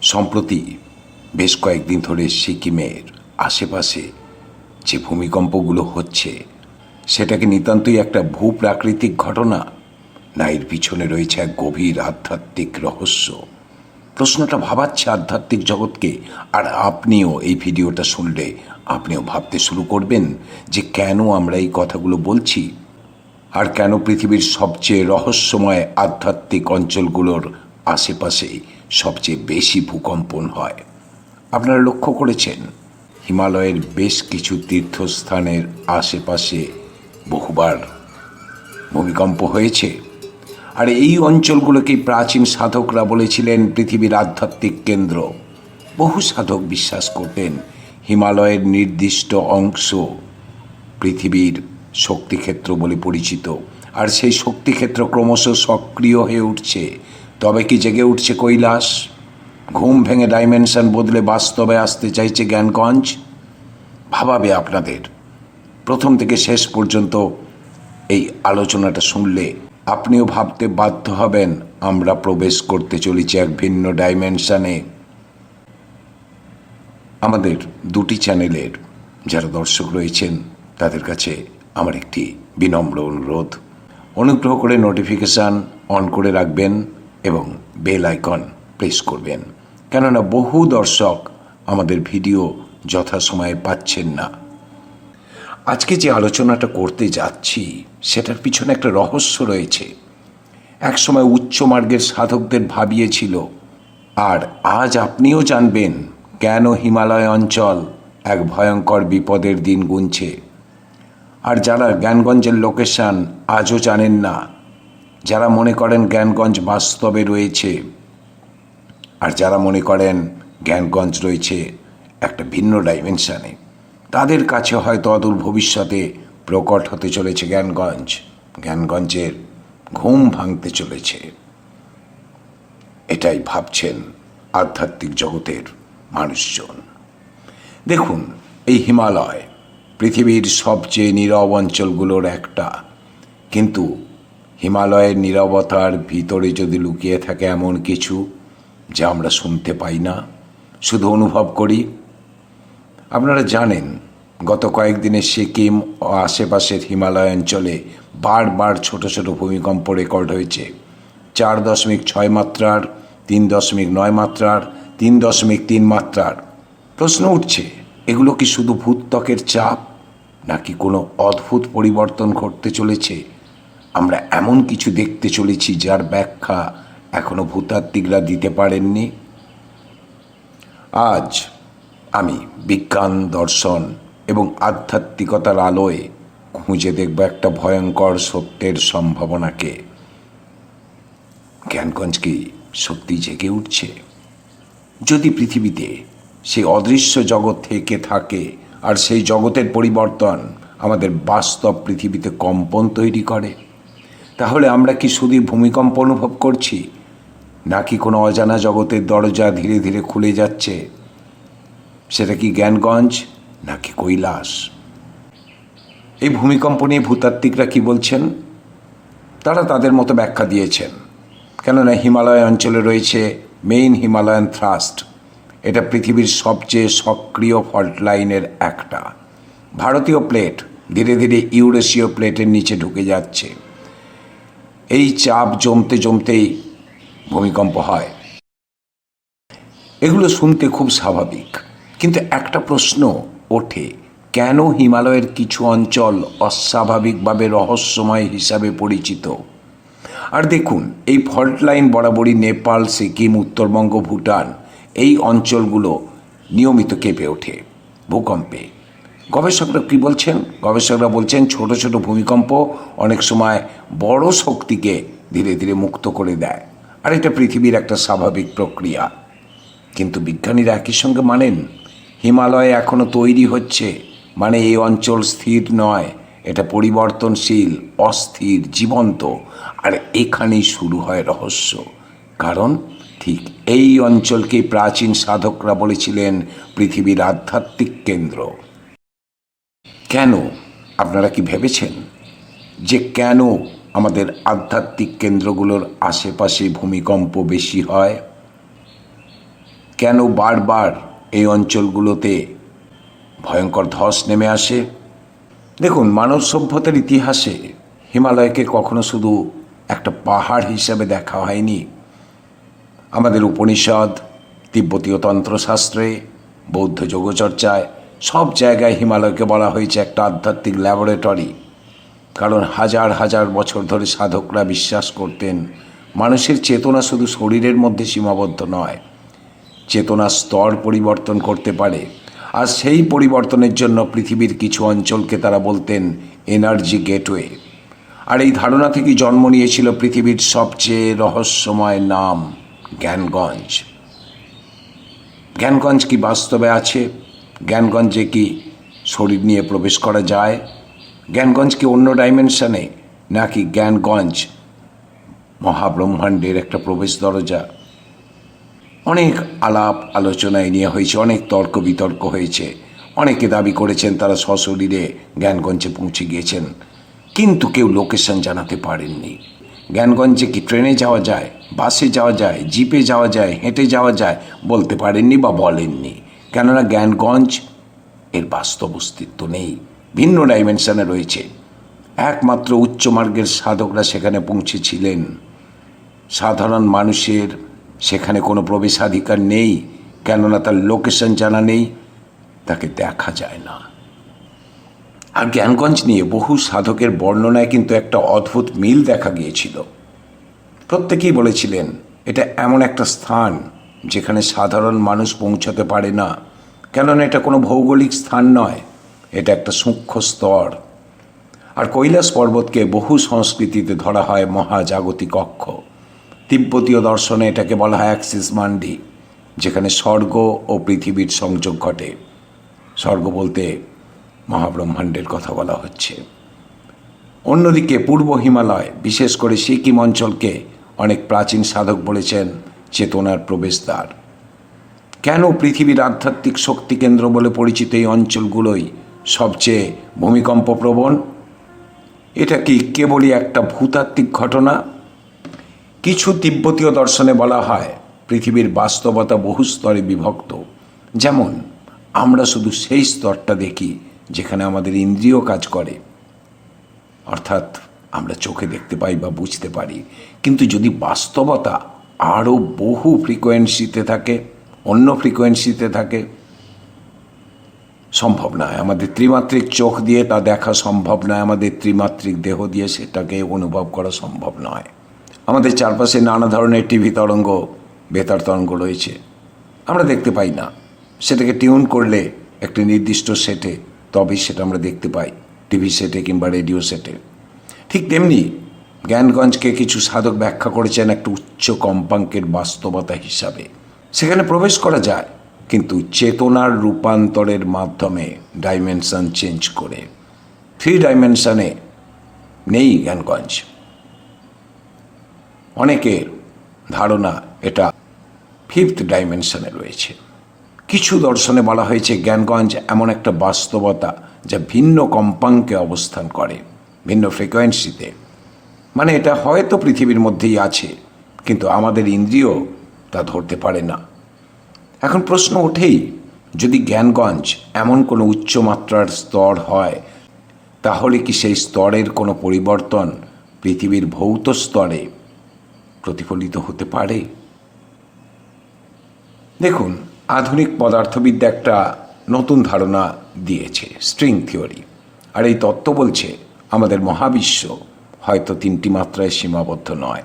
সম্প্রতি বেশ কয়েকদিন ধরে সিকিমের আশেপাশে যে ভূমিকম্পগুলো হচ্ছে সেটাকে নিতান্তই একটা ভূপ্রাকৃতিক ঘটনা, না এর পিছনে রয়েছে এক গভীর আধ্যাত্মিক রহস্য? প্রশ্নটা ভাবাচ্ছে আধ্যাত্মিক জগৎকে। আর আপনিও এই ভিডিওটা শুনলে আপনিও ভাবতে শুরু করবেন যে কেন আমরা এই কথাগুলো বলছি, আর কেন পৃথিবীর সবচেয়ে রহস্যময় আধ্যাত্মিক অঞ্চলগুলোর আশেপাশে সবচেয়ে বেশি ভূকম্পন হয়। আপনারা লক্ষ্য করেছেন হিমালয়ের বেশ কিছু তীর্থস্থানের আশেপাশে বহুবার ভূমিকম্প হয়েছে। আর এই অঞ্চলগুলোকেই প্রাচীন সাধকরা বলেছিলেন পৃথিবীর আধ্যাত্মিক কেন্দ্র। বহু সাধক বিশ্বাস করতেন হিমালয়ের নির্দিষ্ট অংশ পৃথিবীর শক্তিক্ষেত্র বলে পরিচিত, আর সেই শক্তিক্ষেত্র ক্রমশ সক্রিয় হয়ে উঠছে। তবে কি জেগে উঠছে কৈলাস? ঘুম ভেঙে ডাইমেনশন বদলে বাস্তবে আসতে চাইছে জ্ঞানগঞ্জ? ভাবাবে আপনাদের। প্রথম থেকে শেষ পর্যন্ত এই আলোচনাটা শুনলে আপনিও ভাবতে বাধ্য হবেন আমরা প্রবেশ করতে চলেছি এক ভিন্ন ডাইমেনশনে। আমাদের দুটি চ্যানেলের যারা দর্শক রয়েছেন তাদের কাছে আমার একটি বিনম্র অনুরোধ, অনুগ্রহ করে নোটিফিকেশান অন করে রাখবেন এবং বেল আইকন প্রেস করবেন, কেননা বহু দর্শক আমাদের ভিডিও যথাসময়ে পাচ্ছেন না। আজকে যে আলোচনাটা করতে যাচ্ছি সেটার পিছনে একটা রহস্য রয়েছে। একসময় উচ্চমার্গের সাধকদের ভাবিয়েছিল, আর আজ আপনিও জানবেন কেন হিমালয় অঞ্চল এক ভয়ঙ্কর বিপদের দিন গুনছে। আর যারা জ্ঞানগঞ্জের লোকেশন আজও জানেন না, যারা মনে করেন জ্ঞানগঞ্জ বাস্তবে রয়েছে, আর যারা মনে করেন জ্ঞানগঞ্জ রয়েছে একটা ভিন্ন ডাইমেনশনে, তাদের কাছে হয়তো অদূর ভবিষ্যতে প্রকট হতে চলেছে জ্ঞানগঞ্জ। জ্ঞানগঞ্জের ঘুম ভাঙতে চলেছে, এটাই ভাবছেন আধ্যাত্মিক জগতের মানুষজন। দেখুন, এই হিমালয় পৃথিবীর সবচেয়ে নীরব অঞ্চলগুলোর একটা, কিন্তু হিমালয়ের নীরবতার ভিতরে যদি লুকিয়ে থাকে এমন কিছু যা আমরা শুনতে পাই না, শুধু অনুভব করি। আপনারা জানেন গত কয়েকদিনে সিকিম ও আশেপাশের হিমালয় অঞ্চলে বারবার ছোট ছোট ভূমিকম্প রেকর্ড হয়েছে। 4.6 মাত্রার, 3.9 মাত্রার, 3.3 মাত্রার। প্রশ্ন উঠছে, এগুলো কি শুধু ভূত্বকের চাপ, নাকি কোনো অদ্ভুত পরিবর্তন ঘটতে চলেছে? আমরা এমন কিছু দেখতে চলেছি যার ব্যাখ্যা এখনো ভূতাত্ত্বিকরা দিতে পারেননি। আজ আমি বিজ্ঞান, দর্শন এবং আধ্যাত্মিকতার আলোয় খুঁজে দেখব একটা ভয়ঙ্কর সত্যের সম্ভাবনাকে। জ্ঞানগঞ্জ কি সত্যি জেগে উঠছে? যদি পৃথিবীতে সেই অদৃশ্য জগৎ থেকে থাকে আর সেই জগতের পরিবর্তন আমাদের বাস্তব পৃথিবীতে কম্পন তৈরি করে, তাহলে আমরা কি শুধু ভূমিকম্প অনুভব করছি, নাকি কোনো অজানা জগতের দরজা ধীরে ধীরে খুলে যাচ্ছে? সেটা কি জ্ঞানগঞ্জ নাকি কৈলাস? এই ভূমিকম্প নিয়ে ভূতাত্ত্বিকরা কি বলছেন? তারা তাদের মতো ব্যাখ্যা দিয়েছেন। কেননা হিমালয় অঞ্চলে রয়েছে মেইন হিমালয়ান থ্রাস্ট। এটা পৃথিবীর সবচেয়ে সক্রিয় ফল্ট লাইনের একটা। ভারতীয় প্লেট ধীরে ধীরে ইউরেশীয় প্লেটের নিচে ঢুকে যাচ্ছে। এই চাপ জমতে জমতেই ভূমিকম্প হয়। এগুলো শুনতে খুব স্বাভাবিক, কিন্তু একটা প্রশ্ন ওঠে, কেন হিমালয়ের কিছু অঞ্চল অস্বাভাবিকভাবে রহস্যময় হিসাবে পরিচিত? আর দেখুন, এই ফল্ট লাইন বরাবরই নেপাল, সিকিম, উত্তরবঙ্গ, ভুটান, এই অঞ্চলগুলো নিয়মিত কেঁপে ওঠে ভূকম্পে। গবেষকরা কী বলছেন? গবেষকরা বলছেন ছোট ছোট ভূমিকম্প অনেক সময় বড় শক্তিকে ধীরে ধীরে মুক্ত করে দেয়, আর এটা পৃথিবীর একটা স্বাভাবিক প্রক্রিয়া। কিন্তু বিজ্ঞানীরা একই সঙ্গে মানেন হিমালয় এখনও তৈরি হচ্ছে, মানে এই অঞ্চল স্থির নয়, এটা পরিবর্তনশীল, অস্থির, জীবন্ত। আর এখানেই শুরু হয় রহস্য। কারণ ঠিক এই অঞ্চলকেই প্রাচীন সাধকরা বলেছিলেন পৃথিবীর আধ্যাত্মিক কেন্দ্র। কেন? আপনারা কি ভেবেছেন যে কেন আমাদের আধ্যাত্মিক কেন্দ্রগুলোর আশেপাশে ভূমিকম্প বেশি হয়? কেন বারবার এই অঞ্চলগুলোতে ভয়ঙ্কর ধস নেমে আসে? দেখুন, মানব সভ্যতার ইতিহাসে হিমালয়কে কখনো শুধু একটা পাহাড় হিসাবে দেখা হয়নি। আমাদের উপনিষদ, তিব্বতীয় তন্ত্রশাস্ত্রে, বৌদ্ধ যোগচর্চায় সব জায়গায় হিমালয়কে বলা হয়েছে একটা আধ্যাত্মিক ল্যাবরেটরি। কারণ হাজার হাজার বছর ধরে সাধকরা বিশ্বাস করতেন মানুষের চেতনা শুধু শরীরের মধ্যে সীমাবদ্ধ নয়, চেতনার স্তর পরিবর্তন করতে পারে। আর সেই পরিবর্তনের জন্য পৃথিবীর কিছু অঞ্চলকে তারা বলতেন এনার্জি গেটওয়ে। আর এই ধারণা থেকেই জন্ম নিয়েছিল পৃথিবীর সবচেয়ে রহস্যময় নাম জ্ঞানগঞ্জ। জ্ঞানগঞ্জ কি বাস্তবে আছে? জ্ঞানগঞ্জে কি শরীর নিয়ে প্রবেশ করা যায়? জ্ঞানগঞ্জ কি অন্য ডাইমেনশনে, নাকি জ্ঞানগঞ্জ মহাব্রহ্মাণ্ডের একটা প্রবেশ দরজা? অনেক আলাপ আলোচনায় নিয়ে হয়েছে, অনেক তর্ক বিতর্ক হয়েছে। অনেকে দাবি করেছেন তারা সশরীরে জ্ঞানগঞ্জে পৌঁছে গিয়েছেন, কিন্তু কেউ লোকেশন জানাতে পারেননি। জ্ঞানগঞ্জে কি ট্রেনে যাওয়া যায়, বাসে যাওয়া যায়, জিপে যাওয়া যায়, হেঁটে যাওয়া যায়, বলতে পারেননি বা বলেননি। কেননা জ্ঞানগঞ্জ এর বাস্তব অস্তিত্ব নেই, ভিন্ন ডাইমেনশনে রয়েছে। একমাত্র উচ্চমার্গের সাধকরা সেখানে পৌঁছেছিলেন। সাধারণ মানুষের সেখানে কোনো প্রবেশাধিকার নেই, কেননা তার লোকেশন জানা নেই, তাকে দেখা যায় না। আর জ্ঞানগঞ্জ নিয়ে বহু সাধকের বর্ণনায় কিন্তু একটা অদ্ভুত মিল দেখা গিয়েছিল। প্রত্যেকেই বলেছিলেন এটা এমন একটা স্থান যেখানে সাধারণ মানুষ পৌঁছাতে পারে না, কেননা এটা কোনো ভৌগোলিক স্থান নয়, এটা একটা সূক্ষ্ম স্তর। আর কৈলাস পর্বতকে বহু সংস্কৃতিতে ধরা হয় মহাজাগতিক অক্ষ। তিব্বতীয় দর্শনে এটাকে বলা হয় অ্যাক্সিস মান্ডি, যেখানে স্বর্গ ও পৃথিবীর সংযোগ ঘটে। স্বর্গ বলতে মহাব্রহ্মাণ্ডের কথা বলা হচ্ছে। অন্যদিকে পূর্ব হিমালয়, বিশেষ করে সিকিম অঞ্চলকে অনেক প্রাচীন সাধক বলেছেন চেতনার প্রবেশদ্বার। কেন পৃথিবীর আধ্যাত্মিক শক্তি কেন্দ্র বলে পরিচিত এই অঞ্চলগুলোই সবচেয়ে ভূমিকম্পপ্রবণ? এটা কি কেবলই একটা ভূতাত্ত্বিক ঘটনা? কিছু তিব্বতীয় দর্শনে বলা হয় পৃথিবীর বাস্তবতা বহু স্তরে বিভক্ত। যেমন আমরা শুধু সেই স্তরটা দেখি যেখানে আমাদের ইন্দ্রিয় কাজ করে, অর্থাৎ আমরা চোখে দেখতে পাই বা বুঝতে পারি। কিন্তু যদি বাস্তবতা আরও বহু ফ্রিকোয়েন্সিতে থাকে, অন্য ফ্রিকোয়েন্সিতে থাকে, সম্ভব নয়। আমাদের ত্রিমাত্রিক চোখ দিয়ে তা দেখা সম্ভব নয়, আমাদের ত্রিমাত্রিক দেহ দিয়ে সেটাকে অনুভব করা সম্ভব নয়। আমাদের চারপাশে নানা ধরনের টিভি তরঙ্গ, বেতার তরঙ্গ রয়েছে, আমরা দেখতে পাই না। সেটাকে টিউন করলে একটি নির্দিষ্ট সেটে, তবেই সেটা আমরা দেখতে পাই, টিভি সেটে কিংবা রেডিও সেটে। ঠিক তেমনি জ্ঞানগঞ্জকে কিছু সাধক ব্যাখ্যা করেছেন একটা উচ্চ কম্পাঙ্কের বাস্তবতা হিসাবে। সেখানে প্রবেশ করা যায়, কিন্তু চেতনার রূপান্তরের মাধ্যমে, ডাইমেনশন চেঞ্জ করে। 3 ডাইমেনশনে নেই জ্ঞানগঞ্জ। অনেকের ধারণা এটা 5th ডাইমেনশনে রয়েছে। কিছু দর্শনে বলা হয়েছে জ্ঞানগঞ্জ এমন একটা বাস্তবতা যা ভিন্ন কম্পাঙ্কে অবস্থান করে, ভিন্ন ফ্রিকোয়েন্সিতে। মানে এটা হয়তো পৃথিবীর মধ্যেই আছে, কিন্তু আমাদের ইন্দ্রিয় তা ধরতে পারে না। এখন প্রশ্ন ওঠেই, যদি জ্ঞানগঞ্জ এমন কোনো উচ্চমাত্রার স্তর হয়, তাহলে কি সেই স্তরের কোনো পরিবর্তন পৃথিবীর ভৌত স্তরে প্রতিফলিত হতে পারে? দেখুন, আধুনিক পদার্থবিদ্যা একটা নতুন ধারণা দিয়েছে, স্ট্রিং থিওরি। আর এই তত্ত্ব বলছে আমাদের মহাবিশ্ব হয়তো 3টি মাত্রায় সীমাবদ্ধ নয়,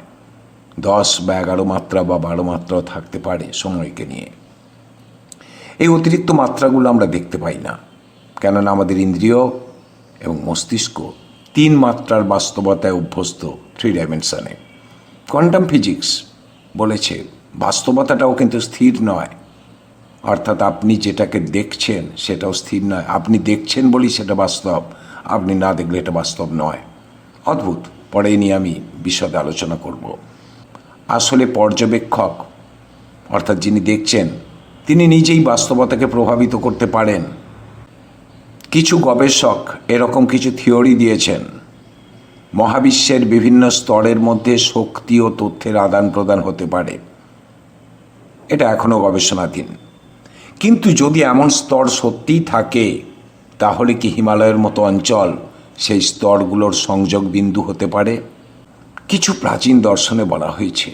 10 বা 11 মাত্রা বা 12 মাত্রাও থাকতে পারে সময়কে নিয়ে। এই অতিরিক্ত মাত্রাগুলো আমরা দেখতে পাই না, কেননা আমাদের ইন্দ্রিয় এবং মস্তিষ্ক 3 মাত্রার বাস্তবতায় অভ্যস্ত, 3 ডাইমেনশনে। কোয়ান্টাম ফিজিক্স বলেছে বাস্তবতাটাও কিন্তু স্থির নয়, অর্থাৎ আপনি যেটাকে দেখছেন সেটাও স্থির নয়। আপনি দেখছেন বলেই সেটা বাস্তব, আপনি না দেখলে এটা বাস্তব নয়। অদ্ভুত। পরে নিয়ে আমি বিশদে আলোচনা করব। আসলে পর্যবেক্ষক, অর্থাৎ যিনি দেখছেন, তিনি নিজেই বাস্তবতাকে প্রভাবিত করতে পারেন। কিছু গবেষক এরকম কিছু থিওরি দিয়েছেন। মহাবিশ্বের বিভিন্ন স্তরের মধ্যে শক্তি ও তথ্যের আদান প্রদান হতে পারে। এটা এখনও গবেষণাধীন। কিন্তু যদি এমন স্তর সত্যিই থাকে, তাহলে কি হিমালয়ের মতো অঞ্চল সেই স্তরগুলোর সংযোগ বিন্দু হতে পারে? কিছু প্রাচীন দর্শনে বলা হয়েছে,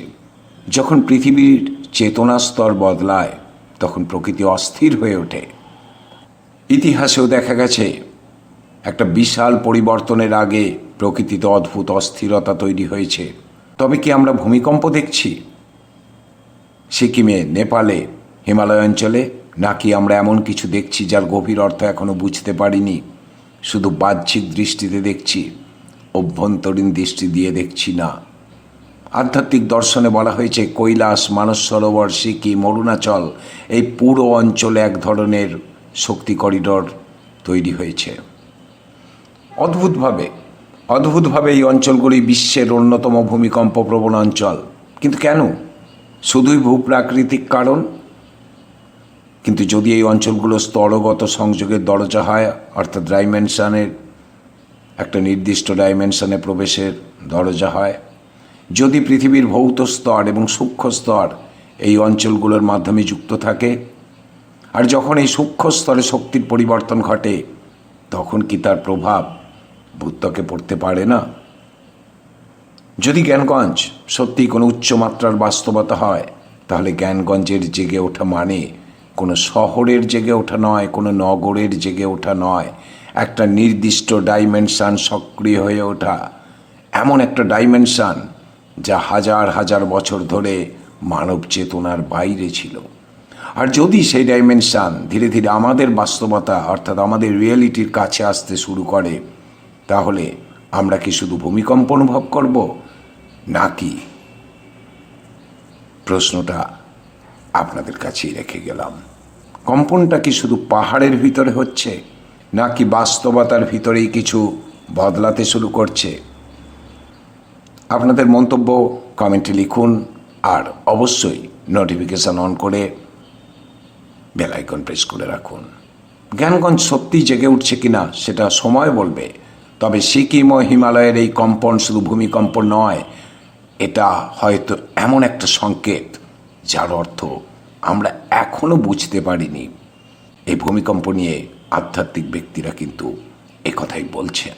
যখন পৃথিবীর চেতনা স্তর বদলায় তখন প্রকৃতি অস্থির হয়ে ওঠে। ইতিহাসেও দেখা গেছে একটা বিশাল পরিবর্তনের আগে প্রকৃতিতে অদ্ভুত অস্থিরতা তৈরি হয়েছে। তবে কি আমরা ভূমিকম্প দেখছি সিকিমে, নেপালে, হিমালয় অঞ্চলে, নাকি আমরা এমন কিছু দেখছি যার গভীর অর্থ এখনো বুঝতে পারিনি? শুধু বাহ্যিক দৃষ্টিতে দেখছি, অভ্যন্তরীণ দৃষ্টি দিয়ে দেখছি না। আধ্যাত্মিক দর্শনে বলা হয়েছে কৈলাস, মানস সরোবর, সিকিম, অরুণাচল, এই পুরো অঞ্চলে এক ধরনের শক্তি করিডর তৈরি হয়েছে। অদ্ভুতভাবে এই অঞ্চলগুলি বিশ্বের অন্যতম ভূমিকম্প প্রবণ অঞ্চল। কিন্তু কেন? শুধুই ভূপ্রাকৃতিক কারণ? কিন্তু যদি এই অঞ্চলগুলো স্তরগত সংযোগের দরজা হয়, অর্থাৎ ডাইমেনশনের একটা নির্দিষ্ট ডাইমেনশনে প্রবেশের দরজা হয়, যদি পৃথিবীর ভৌত স্তর এবং সূক্ষ্ম স্তর এই অঞ্চলগুলোর মাধ্যমে যুক্ত থাকে, আর যখন এই সূক্ষ্ম স্তরে শক্তির পরিবর্তন ঘটে, তখন কি তার প্রভাব ভূত্বকে পড়তে পারে না? যদি জ্ঞানগঞ্জ সত্যিই কোনো উচ্চমাত্রার বাস্তবতা হয়, তাহলে জ্ঞানগঞ্জের জেগে ওঠা মানে কোনো শহরের জেগে ওঠা নয়, কোনো নগরের জেগে ওঠা নয়, একটা নির্দিষ্ট ডাইমেনশন সক্রিয় হয়ে ওঠা, এমন একটা ডাইমেনশন যা হাজার হাজার বছর ধরে মানব চেতনার বাইরে ছিল। আর যদি সেই ডাইমেনশন ধীরে ধীরে আমাদের বাস্তবতা অর্থাৎ আমাদের রিয়েলিটির কাছে আসতে শুরু করে, তাহলে আমরা কি শুধু ভূমিকম্প অনুভব করব, নাকি? প্রশ্নটা আপনাদের কাছেই রেখে গেলাম। কম্পনটা কি শুধু পাহাড়ের ভিতরে হচ্ছে, নাকি বাস্তবতার ভিতরেই কিছু বদলাতে শুরু করছে? আপনাদের মন্তব্য কমেন্টে লিখুন, আর অবশ্যই নোটিফিকেশান অন করে বেল আইকন প্রেস করে রাখুন। জ্ঞানগঞ্জ সত্যিই জেগে উঠছে কিনা সেটা সময় বলবে। তবে সিকিম ও হিমালয়ের এই কম্পন শুধু ভূমিকম্প নয়, এটা হয়তো এমন একটা সংকেত যার অর্থ আমরা এখনো বুঝতে পারিনি। এই ভূমিকম্প নিয়ে আধ্যাত্মিক ব্যক্তিরা কিন্তু একথাই বলছেন।